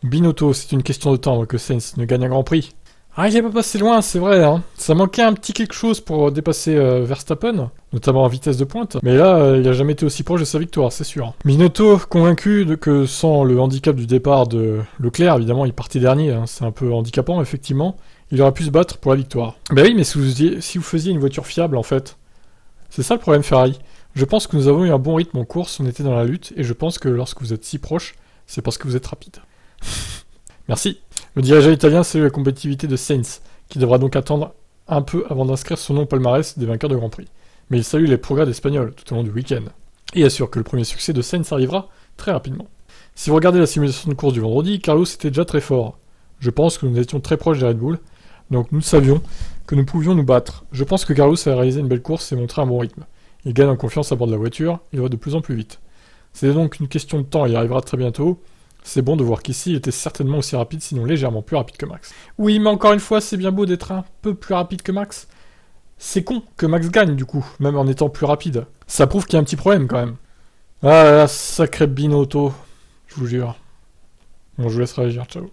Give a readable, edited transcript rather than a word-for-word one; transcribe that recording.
Binotto, c'est une question de temps avant que Sainz ne gagne un Grand Prix. Ah, il est pas passé loin, c'est vrai, hein. Ça manquait un petit quelque chose pour dépasser Verstappen, notamment en vitesse de pointe. Mais là, il a jamais été aussi proche de sa victoire, c'est sûr. Binotto, convaincu que sans le handicap du départ de Leclerc, évidemment, il partait dernier, hein. C'est un peu handicapant, effectivement. Il aurait pu se battre pour la victoire. Bah oui, mais si vous faisiez une voiture fiable, en fait. C'est ça le problème Ferrari. Je pense que nous avons eu un bon rythme en course, on était dans la lutte, et je pense que lorsque vous êtes si proche, c'est parce que vous êtes rapide. Merci. Le dirigeant italien salue la compétitivité de Sainz, qui devra donc attendre un peu avant d'inscrire son nom au palmarès des vainqueurs de Grand Prix. Mais il salue les progrès d'Espagnol tout au long du week-end, et assure que le premier succès de Sainz arrivera très rapidement. Si vous regardez la simulation de course du vendredi, Carlos était déjà très fort. Je pense que nous étions très proches des Red Bull, donc nous savions que nous pouvions nous battre. Je pense que Carlos a réalisé une belle course et montré un bon rythme. Il gagne en confiance à bord de la voiture, il va de plus en plus vite. C'est donc une question de temps, il arrivera très bientôt. C'est bon de voir qu'ici il était certainement aussi rapide, sinon légèrement plus rapide que Max. Oui, mais encore une fois, c'est bien beau d'être un peu plus rapide que Max. C'est con que Max gagne du coup, même en étant plus rapide. Ça prouve qu'il y a un petit problème quand même. Ah là là, sacré Binotto, je vous jure. Bon, je vous laisse réagir, ciao.